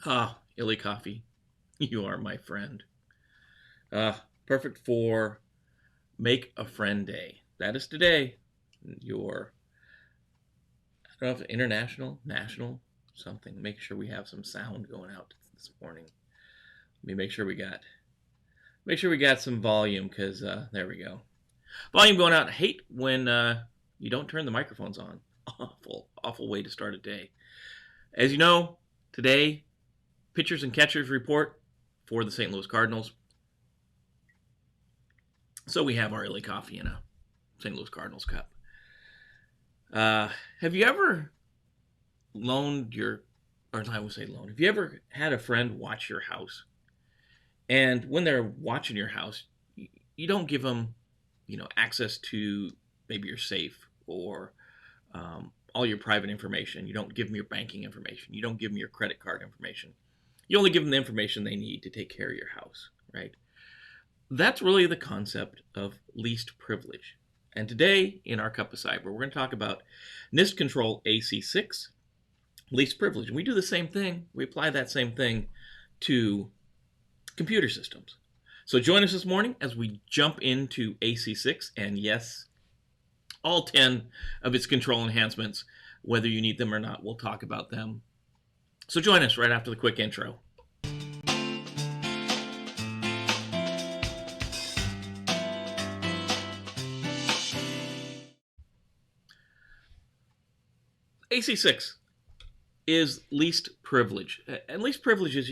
Ah, Illy Coffee, you are my friend. Perfect for Make a Friend Day. That is today. Your, I don't know if international, national, something. Make sure we have some sound going out this morning. Let me make sure we got some volume because there we go. Volume going out. I hate when you don't turn the microphones on. Awful way to start a day. As you know, today pitchers and catchers report for the St. Louis Cardinals. So we have our LA coffee in a St. Louis Cardinals cup. Have you ever loaned your, or I would say loan, have you ever had a friend watch your house? And when they're watching your house, you don't give them, access to maybe your safe or all your private information. You don't give them your banking information. You don't give them your credit card information. You only give them the information they need to take care of your house, right? That's really the concept of least privilege. And today in our Cup of Cyber, we're going to talk about NIST Control AC6 Least Privilege. And we do the same thing. We apply that same thing to computer systems. So join us this morning as we jump into AC6, and yes, all 10 of its control enhancements, whether you need them or not, we'll talk about them. So join us right after the quick intro. AC6 is least privilege. And least privilege is,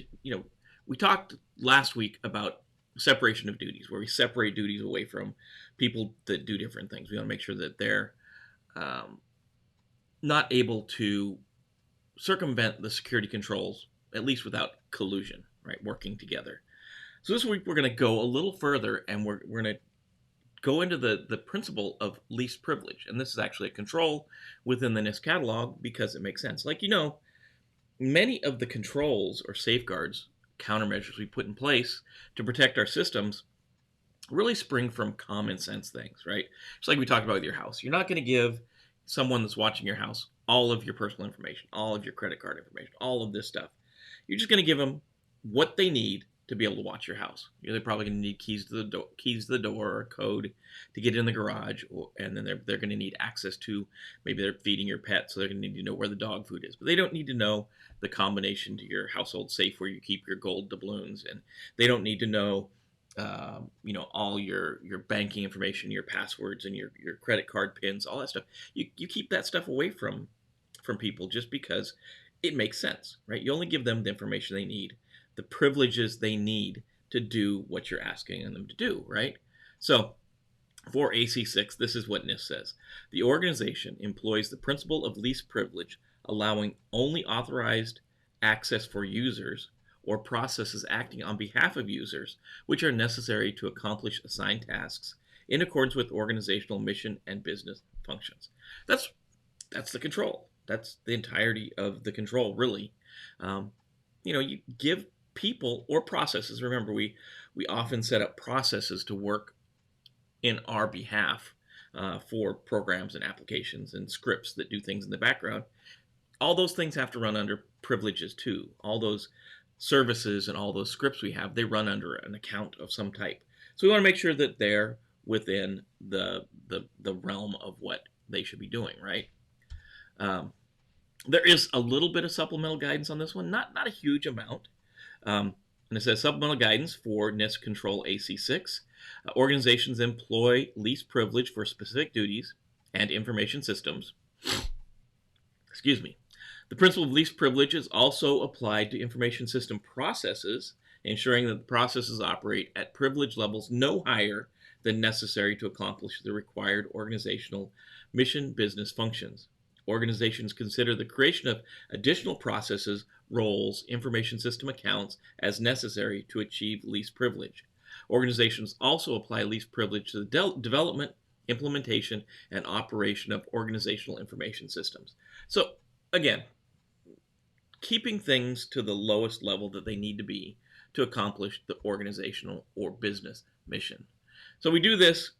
we talked last week about separation of duties, where we separate duties away from people that do different things. We want to make sure that they're not able to circumvent the security controls, at least without collusion, right? Working together. So this week we're going to go a little further, and we're going to go into the principle of least privilege. And this is actually a control within the NIST catalog because it makes sense. Like, many of the controls or safeguards, countermeasures we put in place to protect our systems really spring from common sense things, right? Just like we talked about with your house. You're not going to give someone that's watching your house all of your personal information, all of your credit card information, all of this stuff. You're just going to give them what they need to be able to watch your house. They're probably going to need keys to the door, or a code to get in the garage, and then they're going to need access to, maybe they're feeding your pet, so they're going to need to know where the dog food is. But they don't need to know the combination to your household safe where you keep your gold doubloons, and they don't need to know all your banking information, your passwords, and your credit card pins, all that stuff. You keep that stuff away from people just because it makes sense, right? You only give them the information they need, the privileges they need to do what you're asking them to do, right? So for AC6, this is what NIST says. The organization employs the principle of least privilege, allowing only authorized access for users or processes acting on behalf of users, which are necessary to accomplish assigned tasks in accordance with organizational mission and business functions. That's the control. That's the entirety of the control, really. You give people or processes. Remember, we often set up processes to work in our behalf for programs and applications and scripts that do things in the background. All those things have to run under privileges too. All those services and all those scripts we have, they run under an account of some type. So we want to make sure that they're within the realm of what they should be doing, right? There is a little bit of supplemental guidance on this one, not a huge amount. And it says supplemental guidance for NIST Control AC6. Organizations employ least privilege for specific duties and information systems. Excuse me. The principle of least privilege is also applied to information system processes, ensuring that the processes operate at privilege levels no higher than necessary to accomplish the required organizational mission business functions. Organizations consider the creation of additional processes, roles, information system accounts as necessary to achieve least privilege. Organizations also apply least privilege to the development, implementation, and operation of organizational information systems. So, again, keeping things to the lowest level that they need to be to accomplish the organizational or business mission. So we do this,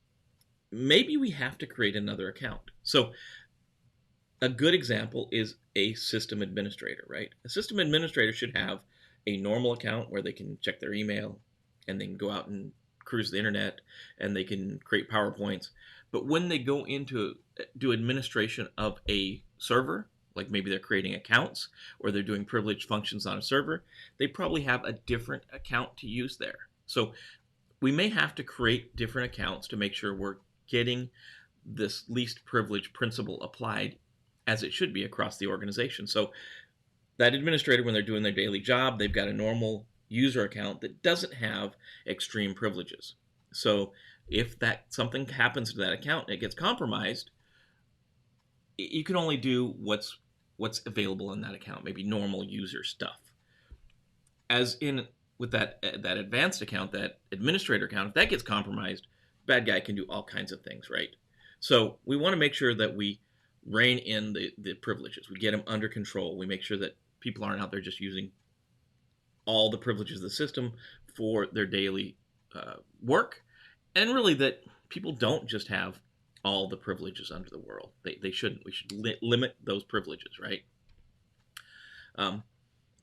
maybe we have to create another account. So a good example is a system administrator, right? A system administrator should have a normal account where they can check their email and they can go out and cruise the internet and they can create PowerPoints. But when they go into do administration of a server, like maybe they're creating accounts or they're doing privileged functions on a server, they probably have a different account to use there. So we may have to create different accounts to make sure we're getting this least privilege principle applied as it should be across the organization. So that administrator, when they're doing their daily job, they've got a normal user account that doesn't have extreme privileges. So if that something happens to that account and it gets compromised, you can only do what's available in that account, maybe normal user stuff. As in with that advanced account, that administrator account, if that gets compromised, bad guy can do all kinds of things, right? So we want to make sure that we rein in the privileges. We get them under control. We make sure that people aren't out there just using all the privileges of the system for their daily work, and really that people don't just have all the privileges under the world. They shouldn't. We should limit those privileges, right?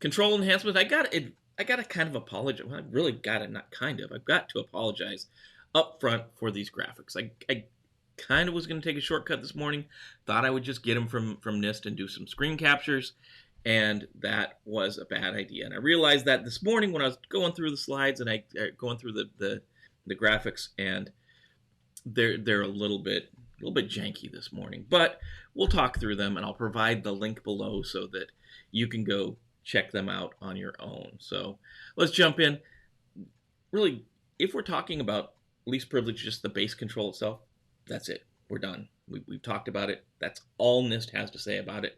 Control enhancement. I got to kind of apologize. Well, I really got to, not kind of. I've got to apologize up front for these graphics. I kind of was going to take a shortcut this morning. Thought I would just get them from NIST and do some screen captures, and that was a bad idea. And I realized that this morning when I was going through the slides and going through the graphics, and they're a little bit janky this morning. But we'll talk through them, and I'll provide the link below so that you can go check them out on your own. So let's jump in. Really, if we're talking about least privilege, just the base control itself, that's it. We're done. We've talked about it. That's all NIST has to say about it.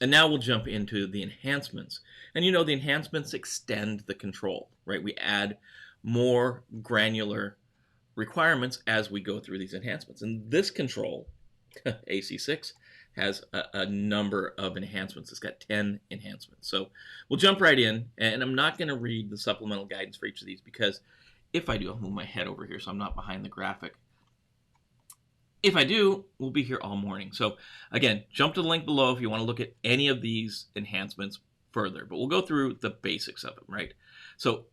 And now we'll jump into the enhancements. And the enhancements extend the control, right? We add more granular requirements as we go through these enhancements. And this control, AC6, has a number of enhancements. It's got 10 enhancements. So we'll jump right in, and I'm not going to read the supplemental guidance for each of these, because if I do, I'll move my head over here so I'm not behind the graphic. If I do, we'll be here all morning. So again, jump to the link below if you want to look at any of these enhancements further, but we'll go through the basics of them, right? So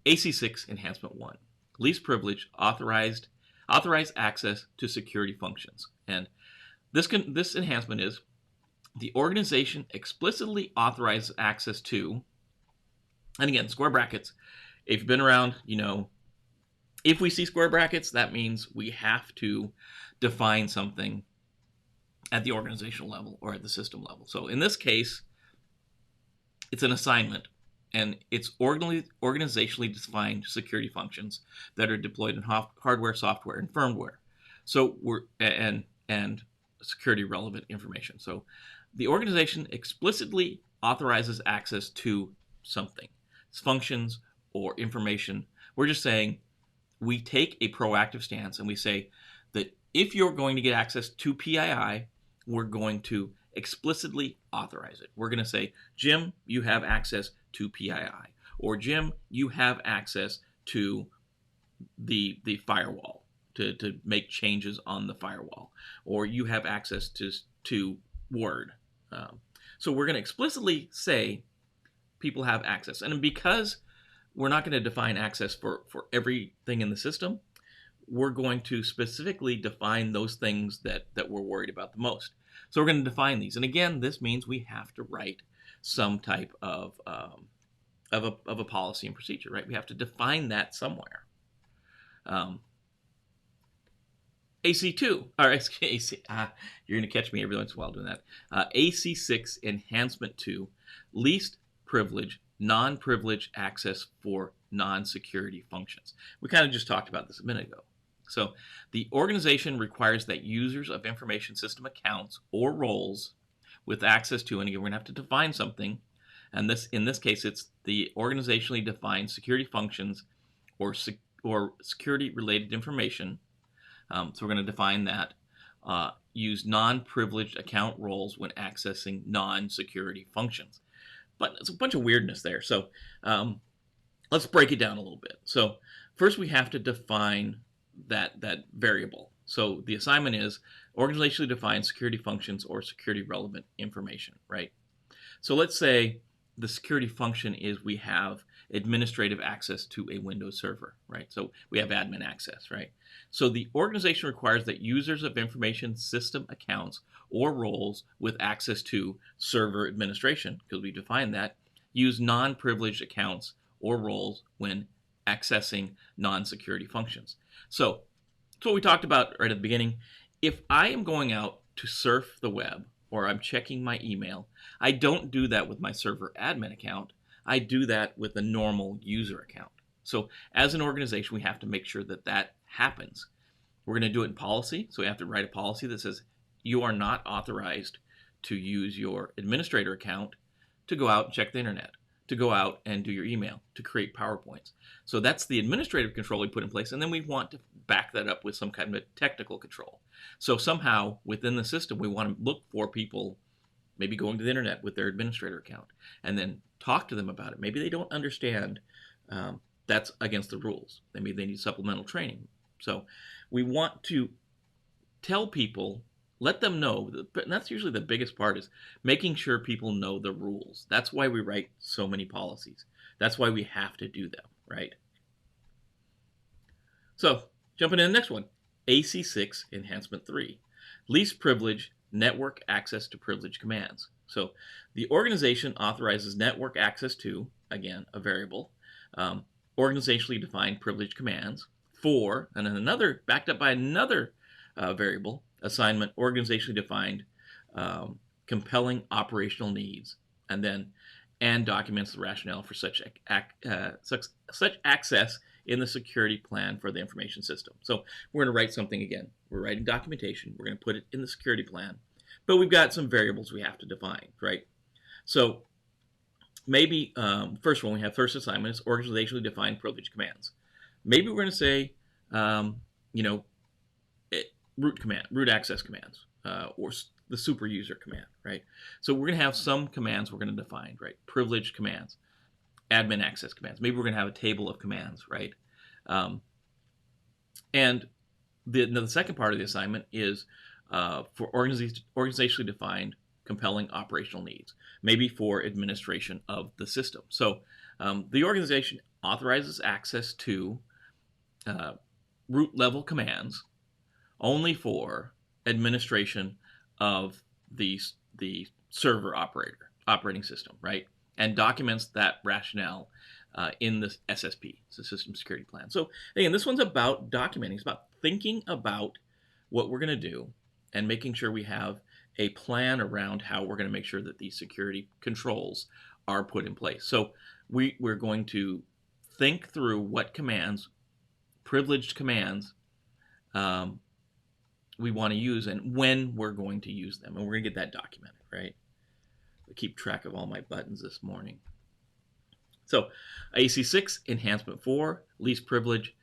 AC6 Enhancement 1, least privilege, authorized access to security functions. And this enhancement is the organization explicitly authorizes access to, and again, square brackets. If you've been around, if we see square brackets, that means we have to define something at the organizational level or at the system level. So in this case, it's an assignment, and it's organizationally defined security functions that are deployed in hardware, software, and firmware. So and security relevant information. So the organization explicitly authorizes access to something, it's functions or information. We're just saying we take a proactive stance, and we say that if you're going to get access to PII, we're going to explicitly authorize it. We're going to say, Jim, you have access to PII, or Jim, you have access to the firewall to make changes on the firewall, or you have access to Word. So we're going to explicitly say people have access. And because we're not going to define access for everything in the system, we're going to specifically define those things that we're worried about the most. So we're going to define these. And again, this means we have to write some type of a policy and procedure, right? We have to define that somewhere. AC2, or AC, you're going to catch me every once in a while doing that. AC6 Enhancement 2, least privilege, non-privileged access for non-security functions. We kind of just talked about this a minute ago. So the organization requires that users of information system accounts or roles with access to, and again, we're going to have to define something, and in this case, it's the organizationally defined security functions or security-related information. So we're going to define that. Use non-privileged account roles when accessing non-security functions. But it's a bunch of weirdness there. So let's break it down a little bit. So first we have to define that variable. So the assignment is organizationally defined security functions or security relevant information, right? So let's say the security function is we have administrative access to a Windows server, right? So we have admin access, right? So the organization requires that users of information system accounts or roles with access to server administration, because we define that, use non-privileged accounts or roles when accessing non-security functions. So that's what we talked about right at the beginning. If I am going out to surf the web or I'm checking my email, I don't do that with my server admin account. I do that with a normal user account. So as an organization, we have to make sure that that happens. We're going to do it in policy. So we have to write a policy that says you are not authorized to use your administrator account to go out and check the internet, to go out and do your email, to create PowerPoints. So that's the administrative control we put in place. And then we want to back that up with some kind of technical control. So somehow within the system, we want to look for people maybe going to the internet with their administrator account and then talk to them about it. Maybe they don't understand that's against the rules. Maybe they need supplemental training. So we want to tell people, let them know, and that's usually the biggest part, is making sure people know the rules. That's why we write so many policies. That's why we have to do them, right? So jumping in the next one, AC6 Enhancement 3, Least Privilege Network Access to Privileged Commands. So the organization authorizes network access to, again, a variable, organizationally defined privileged commands for, and then another, backed up by another variable, assignment, organizationally defined compelling operational needs, and documents the rationale for such access in the security plan for the information system. So we're going to write something again. We're writing documentation. We're going to put it in the security plan, but we've got some variables we have to define, right? So maybe first one, we have first assignment is organizationally defined privileged commands. Maybe we're going to say, root access commands, or the super user command, right? So we're going to have some commands we're going to define, right? Privileged commands, admin access commands. Maybe we're going to have a table of commands, right? And the second part of the assignment is for organizationally defined compelling operational needs, maybe for administration of the system. So the organization authorizes access to root level commands only for administration of the server operating system, right? And documents that rationale in the SSP, it's the System Security Plan. So again, this one's about documenting. It's about thinking about what we're going to do and making sure we have a plan around how we're going to make sure that these security controls are put in place. So we're going to think through what commands, privileged commands, we want to use and when we're going to use them. And we're going to get that documented, right? I keep track of all my buttons this morning. So AC6 Enhancement 4, Least Privilege,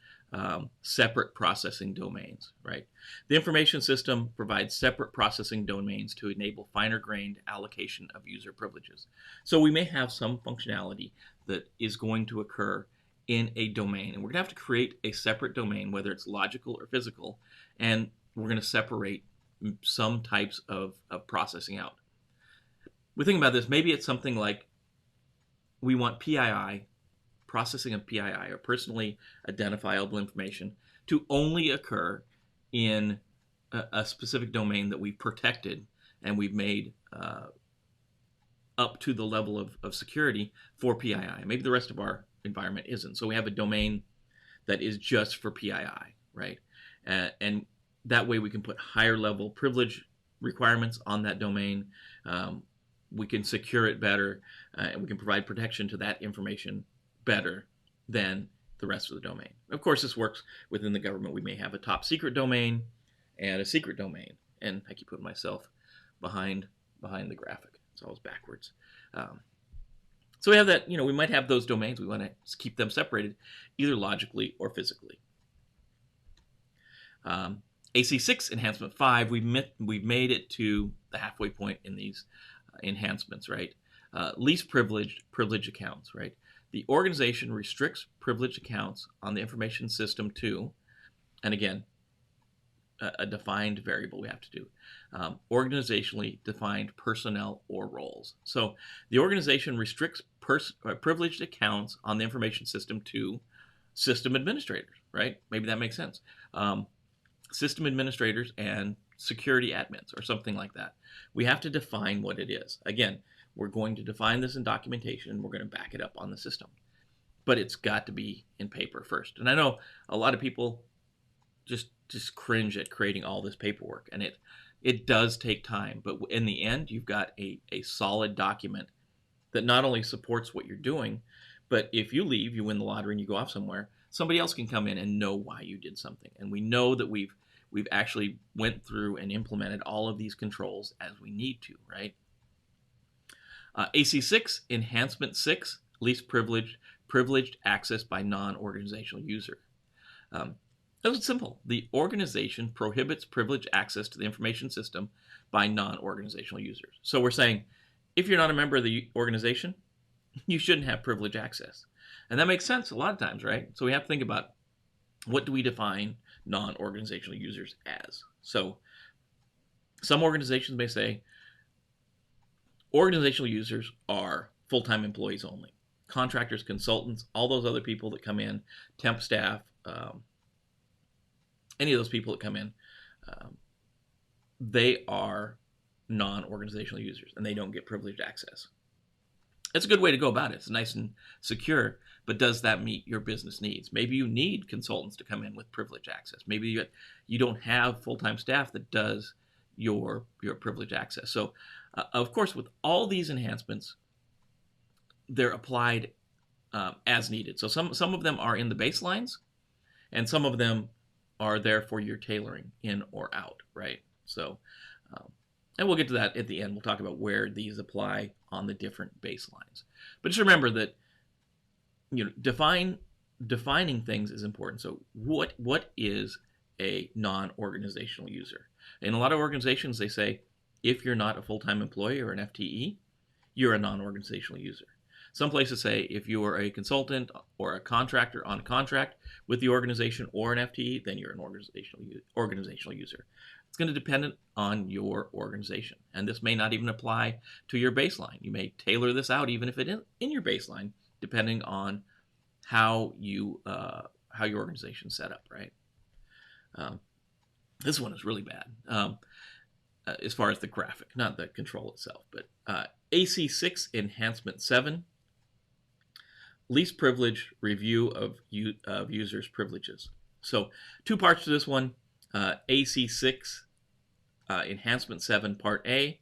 separate processing domains, right? The information system provides separate processing domains to enable finer-grained allocation of user privileges. So we may have some functionality that is going to occur in a domain, and we're going to have to create a separate domain, whether it's logical or physical, and we're going to separate some types of processing out. We think about this, maybe it's something like we want PII, processing of PII, or personally identifiable information, to only occur in a specific domain that we've protected and we've made up to the level of security for PII. Maybe the rest of our environment isn't. So we have a domain that is just for PII, right? And that way we can put higher level privilege requirements on that domain. We can secure it better, and we can provide protection to that information better than the rest of the domain. Of course, this works within the government. We may have a top secret domain and a secret domain. And I keep putting myself behind the graphic. It's always backwards. So we have that, we might have those domains. We want to keep them separated, either logically or physically. AC6 Enhancement 5, we've made it to the halfway point in these enhancements, right? Least privilege accounts, right? The organization restricts privileged accounts on the information system to, and again, a defined variable we have to do. Organizationally defined personnel or roles. So the organization restricts privileged accounts on the information system to system administrators, right? Maybe that makes sense. System administrators and security admins or something like that. We have to define what it is. Again, we're going to define this in documentation and we're going to back it up on the system. But it's got to be in paper first. And I know a lot of people just cringe at creating all this paperwork, and it does take time, but in the end you've got a solid document that not only supports what you're doing, but if you leave, you win the lottery and you go off somewhere, somebody else can come in and know why you did something. And we know that we've actually went through and implemented all of these controls as we need to, right? AC6 Enhancement 6 Least Privilege, privileged access by non-organizational user. It's simple. The organization prohibits privileged access to the information system by non-organizational users. So we're saying, if you're not a member of the organization, you shouldn't have privileged access. And that makes sense a lot of times, right? So we have to think about, what do we define non-organizational users as? So some organizations may say, organizational users are full-time employees only. Contractors, consultants, all those other people that come in, temp staff, any of those people that come in, they are non-organizational users and they don't get privileged access. It's a good way to go about it. It's nice and secure, but does that meet your business needs? Maybe you need consultants to come in with privileged access. Maybe you don't have full-time staff that does your privileged access. So, of course, with all these enhancements, they're applied as needed. So some of them are in the baselines, and some of them are there for your tailoring in or out, right? So, and we'll get to that at the end. We'll talk about where these apply on the different baselines. But just remember that, defining things is important. So what is a non-organizational user? In a lot of organizations, they say, if you're not a full-time employee or an FTE, you're a non-organizational user. Some places say if you are a consultant or a contractor on contract with the organization or an FTE, then you're an organizational user. It's going to depend on your organization, and this may not even apply to your baseline. You may tailor this out even if it is in your baseline, depending on how your organization's set up, right? This one is really bad as far as the graphic, not the control itself, but AC6 Enhancement 7. Least privilege review of users' privileges. So 2 parts to this one. AC6 Enhancement 7 Part A.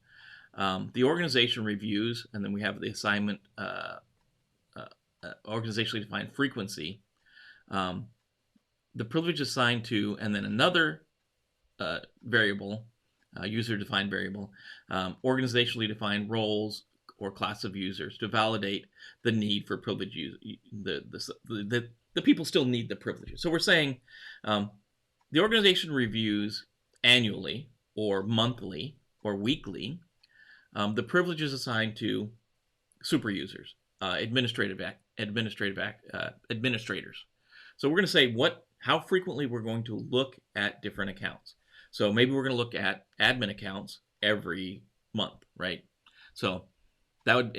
The organization reviews, and then we have the assignment, organizationally defined frequency. The privilege assigned to, and then another variable, user-defined variable, organizationally defined roles or class of users to validate the need for privilege use. The people still need the privileges. So we're saying the organization reviews annually or monthly or weekly the privileges assigned to super users, administrators. So we're going to say how frequently we're going to look at different accounts. So maybe we're going to look at admin accounts every month, right? So that would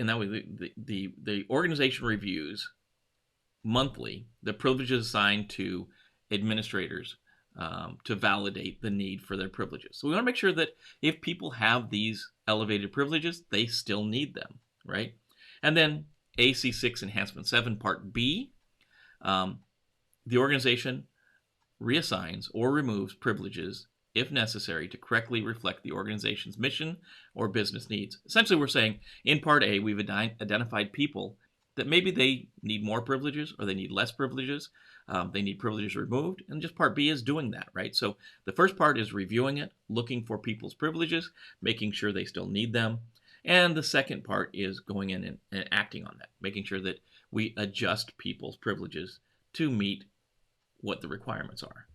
the organization reviews monthly the privileges assigned to administrators to validate the need for their privileges. So we want to make sure that if people have these elevated privileges, they still need them, right? And then AC6 Enhancement 7 Part B, the organization reassigns or removes privileges if necessary to correctly reflect the organization's mission or business needs. Essentially, we're saying in Part A, we've identified people that maybe they need more privileges or they need less privileges. They need privileges removed, and just Part B is doing that, right? So the first part is reviewing it, looking for people's privileges, making sure they still need them. And the second part is going in and acting on that, making sure that we adjust people's privileges to meet what the requirements are.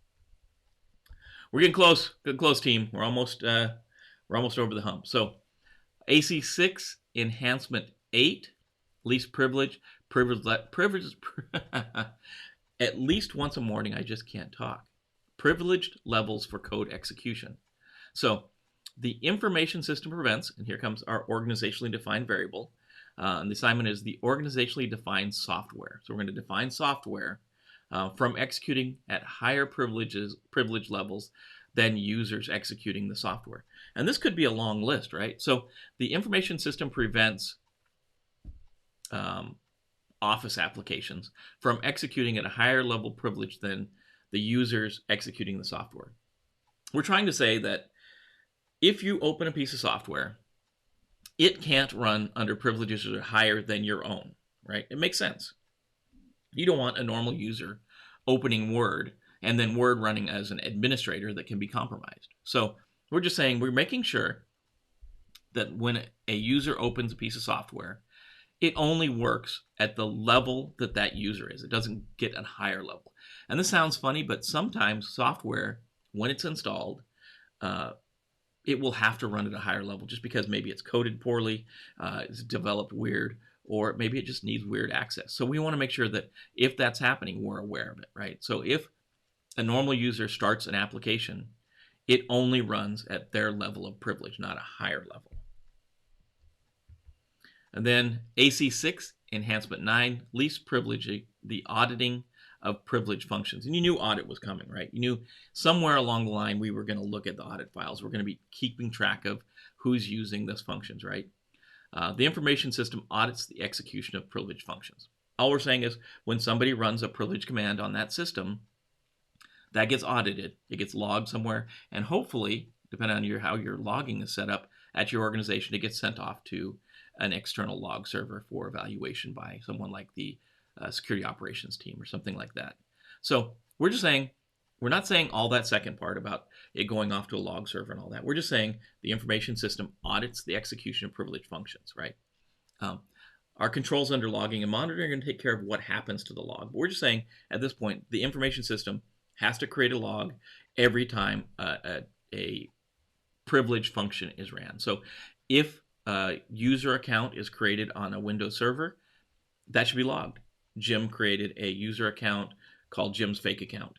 We're getting close. Good close, team. We're almost over the hump. So AC6 Enhancement 8, Least Privilege. At least once a morning, I just can't talk. privileged levels for code execution. So the information system prevents, and here comes our organizationally defined variable, and the assignment is the organizationally defined software. So we're going to define software from executing at higher privilege levels than users executing the software. And this could be a long list, right? So the information system prevents Office applications from executing at a higher level privilege than the users executing the software. We're trying to say that if you open a piece of software, it can't run under privileges that are higher than your own, right? It makes sense. You don't want a normal user opening Word and then Word running as an administrator that can be compromised. So we're just saying we're making sure that when a user opens a piece of software, it only works at the level that that user is. It doesn't get a higher level. And this sounds funny, but sometimes software, when it's installed, it will have to run at a higher level just because maybe it's coded poorly, it's developed weird, or maybe it just needs weird access. So we want to make sure that if that's happening, we're aware of it, right? So if a normal user starts an application, it only runs at their level of privilege, not a higher level. And then AC6 Enhancement 9, Least Privilege, the auditing of privilege functions. And you knew audit was coming, right? You knew somewhere along the line we were going to look at the audit files. We're going to be keeping track of who's using those functions, right? The information system audits the execution of privilege functions. All we're saying is when somebody runs a privilege command on that system, that gets audited. It gets logged somewhere, and hopefully, depending on how your logging is set up at your organization, it gets sent off to an external log server for evaluation by someone like the security operations team or something like that. So we're just saying, we're not saying all that second part about it going off to a log server and all that. We're just saying the information system audits the execution of privilege functions, right? Our controls under logging and monitoring are going to take care of what happens to the log. But we're just saying at this point, the information system has to create a log every time a privilege function is ran. So if a user account is created on a Windows server, that should be logged. Jim created a user account called Jim's fake account,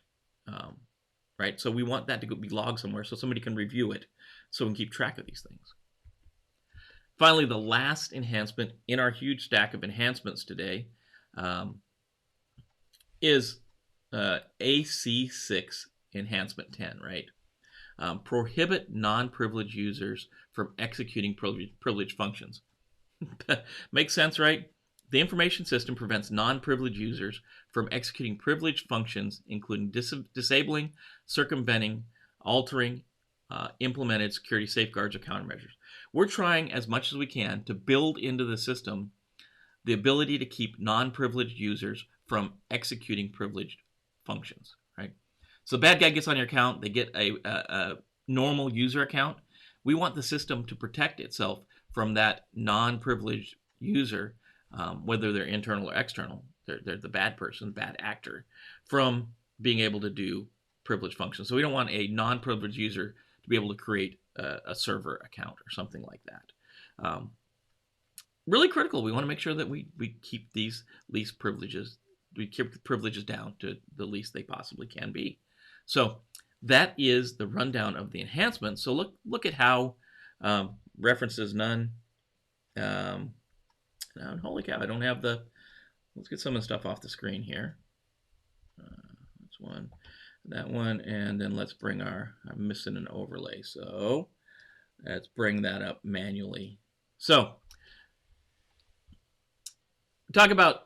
right? So we want that to be logged somewhere so somebody can review it so we can keep track of these things. Finally, the last enhancement in our huge stack of enhancements today is AC6 Enhancement 10, right? Prohibit non-privileged users from executing privileged functions. Makes sense, right? The information system prevents non-privileged users from executing privileged functions, including disabling, circumventing, altering, implemented security safeguards or countermeasures. We're trying as much as we can to build into the system the ability to keep non-privileged users from executing privileged functions, right? So bad guy gets on your account, they get a normal user account. We want the system to protect itself from that non-privileged user, whether they're internal or external, they're the bad person, bad actor, from being able to do privileged functions. So we don't want a non-privileged user to be able to create a server account or something like that. Really critical. We want to make sure that we keep these least privileges, we keep the privileges down to the least they possibly can be. So that is the rundown of the enhancements. So look at how references none. Holy cow, I don't have the. Let's get some of the stuff off the screen here. That's one, that one, and then let's bring I'm missing an overlay. So let's bring that up manually. So talk about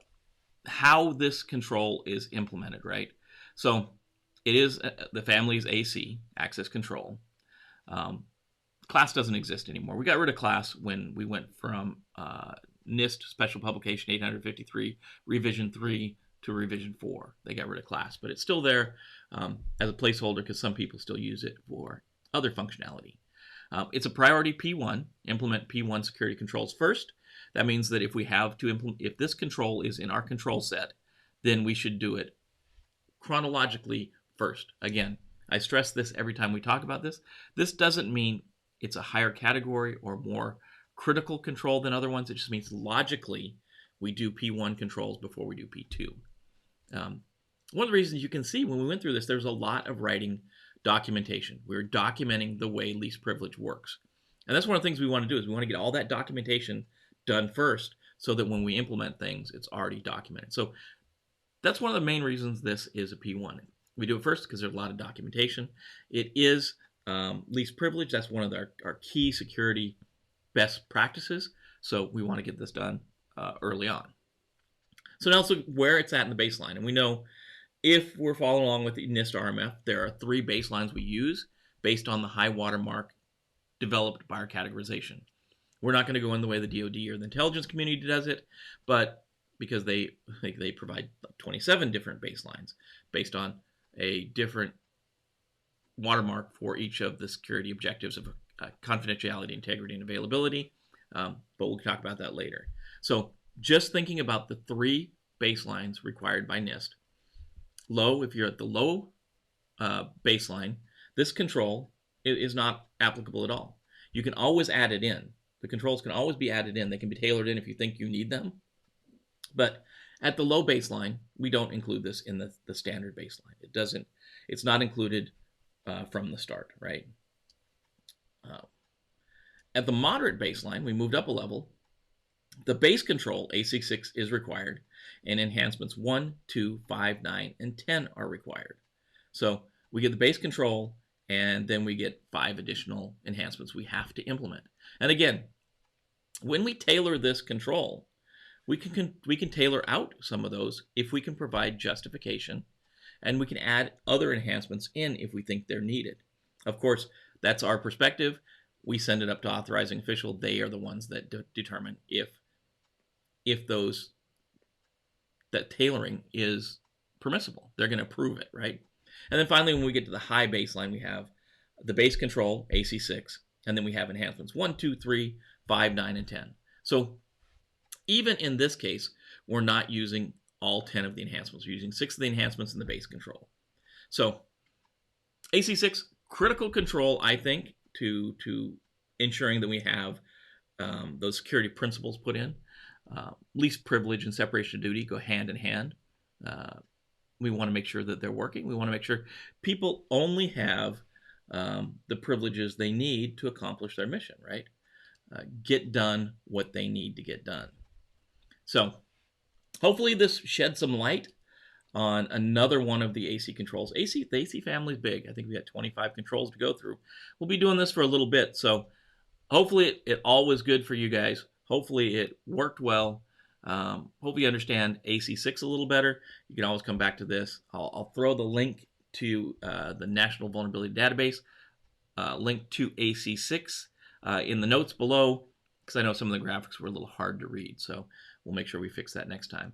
how this control is implemented, right? So it is the family's AC, access control. Class doesn't exist anymore. We got rid of class when we went from NIST Special Publication 853, Revision 3 to Revision 4. They got rid of class, but it's still there as a placeholder because some people still use it for other functionality. It's a priority P1, implement P1 security controls first. That means that if we have to implement, if this control is in our control set, then we should do it chronologically first. Again, I stress this every time we talk about this. This doesn't mean it's a higher category or more critical control than other ones. It just means logically we do P1 controls before we do P2. one of the reasons you can see when we went through this, there's a lot of writing documentation. We're documenting the way least privilege works. And that's one of the things we want to do is we want to get all that documentation done first so that when we implement things, it's already documented. So that's one of the main reasons this is a P1. We do it first because there's a lot of documentation. It is least privilege. That's one of our key security best practices. So we want to get this done early on. So now let's look where it's at in the baseline. And we know if we're following along with the NIST RMF, there are 3 baselines we use based on the high water mark developed by our categorization. We're not going to go in the way the DoD or the intelligence community does it, but because they provide 27 different baselines based on a different watermark for each of the security objectives of confidentiality, integrity, and availability. But we'll talk about that later. So just thinking about the 3 baselines required by NIST. Low, if you're at the low baseline, this control is not applicable at all. You can always add it in. The controls can always be added in. They can be tailored in if you think you need them. But at the low baseline, we don't include this in the standard baseline. It's not included from the start, right? At the moderate baseline, we moved up a level. The base control, AC6, is required, and enhancements 1, 2, 5, 9, and 10 are required. So we get the base control, and then we get 5 additional enhancements we have to implement. And again, when we tailor this control, we can tailor out some of those if we can provide justification, and we can add other enhancements in if we think they're needed. Of course, that's our perspective. We send it up to authorizing official. They are the ones that determine if that tailoring is permissible. They're going to approve it, right? And then finally, when we get to the high baseline, we have the base control, AC6, and then we have enhancements 1, 2, 3, 5, 9, and 10. So even in this case, we're not using all 10 of the enhancements. We're using 6 of the enhancements in the base control. So AC6, critical control, I think, to ensuring that we have those security principles put in. Least privilege and separation of duty go hand in hand. We want to make sure that they're working. We want to make sure people only have the privileges they need to accomplish their mission, right? Get done what they need to get done. So hopefully this sheds some light on another one of the AC controls. The AC family is big. I think we got 25 controls to go through. We'll be doing this for a little bit, so hopefully it all was good for you guys. Hopefully it worked well. Hopefully you understand AC6 a little better. You can always come back to this. I'll throw the link to the National Vulnerability Database, link to AC6 in the notes below, because I know some of the graphics were a little hard to read, so we'll make sure we fix that next time.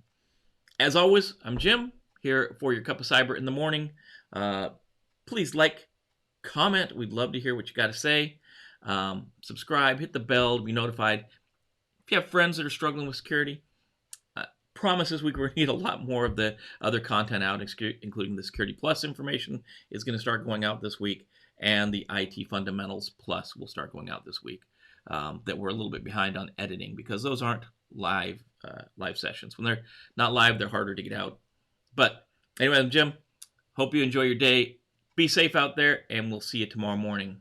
As always, I'm Jim, here for your Cup of Cyber in the morning. Please like, comment. We'd love to hear what you got to say. Subscribe, hit the bell to be notified. If you have friends that are struggling with security, promises we're going to need a lot more of the other content out, including the Security Plus information is going to start going out this week, and the IT Fundamentals Plus will start going out this week. That we're a little bit behind on editing because those aren't live sessions. When they're not live, they're harder to get out. But anyway, I'm Jim. Hope you enjoy your day. Be safe out there, and we'll see you tomorrow morning.